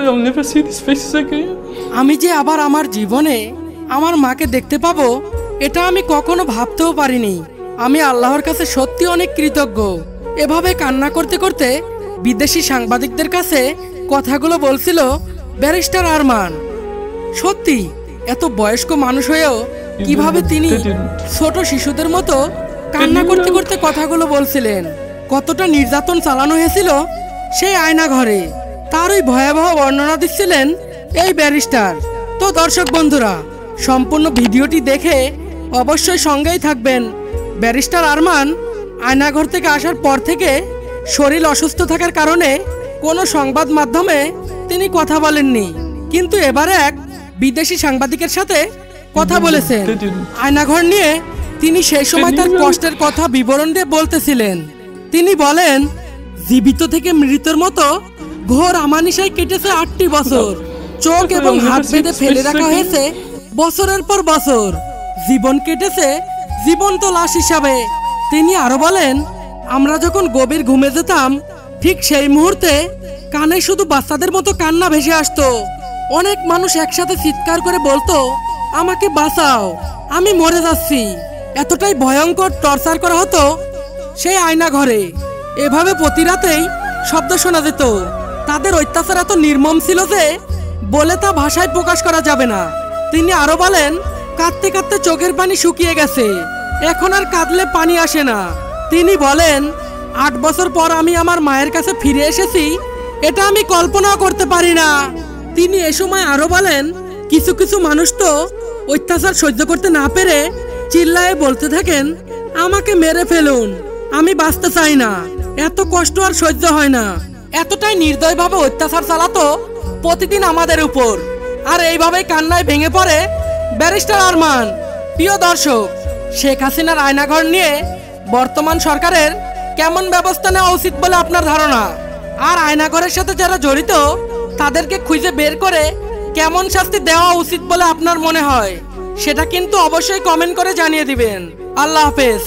I'll never see these faces again. আমি যে আবার আমার জীবনে আমার মাকে দেখতে পাবো এটা আমি কখনো ভাবতেও পারিনি। আমি আল্লাহর কাছে সত্যি অনেক কৃতজ্ঞ। এভাবে কান্না করতে করতে বিদেশি সাংবাদিকদের কাছে কথাগুলো বলছিল ব্যারিস্টার আরমান। সত্যি এত বয়স্ক মানুষ হয়েও কিভাবে তিনি ছোট শিশুদের মতো কান্না করতে করতে কথাগুলো বলছিলেন। কতটা নির্যাতন চালানো হয়েছিল সেই আয়না ঘরে, তার ওই ভয়াবহ বর্ণনা দিচ্ছিলেন এই ব্যারিস্টার। তো দর্শক বন্ধুরা, সম্পূর্ণ ভিডিওটি দেখে অবশ্যই সঙ্গেই থাকবেন। ব্যারিস্টার আরমান আয়নাঘর থেকে আসার পর থেকে শরীর অসুস্থ থাকার কারণে কোনো সংবাদ মাধ্যমে তিনি কথা বলেননি, কিন্তু এবারে এক বিদেশি সাংবাদিকের সাথে কথা বলেছেন আয়নাঘর নিয়ে। তিনি সেই সময় তার কষ্টের কথা বিবরণ দিয়ে বলতেছিলেন। তিনি বলেন, জীবিত থেকে মৃতের মতো ঘোর আমানিশায় কেটেছে 8টি বছর। চোখ এবং হাত বেঁধে ফেলে রাখা হয়েছে বছরের পর বছর। জীবন কেটেছে জীবন্ত লাশ হিসাবে। তিনি আরো বলেন, আমরা যখন গভীর ঘুমে যেতাম ঠিক সেই মুহূর্তে কানে শুধু বাচ্চাদের মতো কান্না ভেসে আসতো। অনেক মানুষ একসাথে চিৎকার করে বলতো, আমাকে বাঁচাও, আমি মরে যাচ্ছি। এতটাই ভয়ঙ্কর টর্চার করা হতো সেই আয়না ঘরে। এভাবে প্রতি রাতেই শব্দ শোনা যেত। তাদের অত্যাচার এত নির্মম ছিল যে বলে তা ভাষায় প্রকাশ করা যাবে না। তিনি আরো বলেন, কাঁদতে কাঁদতে চোখের পানি শুকিয়ে গেছে, এখন আর কাঁদলে পানি আসে না। তিনি বলেন, 8 বছর পর আমি আমার মায়ের কাছে ফিরে এসেছি, এটা আমি কল্পনাও করতে পারি না। তিনি এ সময় আরো বলেন, কিছু কিছু মানুষ তো অত্যাচার সহ্য করতে না পেরে চিল্লায়ে বলতে থাকেন, আমাকে মেরে ফেলুন, আমি বাঁচতে চাই না, এত কষ্ট আর সহ্য হয় না। এতটাই নির্দয়ভাবে অত্যাচার চালাতো প্রতিদিন আমাদের উপর। আর এইভাবেই কান্নায় ভেঙে পড়ে ব্যারিস্টার আরমান। প্রিয় দর্শক, শেখ হাসিনার আয়নাঘর নিয়ে বর্তমান সরকারের কেমন ব্যবস্থা নেওয়া উচিত বলে আপনার ধারণা? আর আয়নাঘরের সাথে যারা জড়িত তাদেরকে খুঁজে বের করে কেমন শাস্তি দেওয়া উচিত বলে আপনার মনে হয়, সেটা কিন্তু অবশ্যই কমেন্ট করে জানিয়ে দিবেন। আল্লাহ হাফেজ।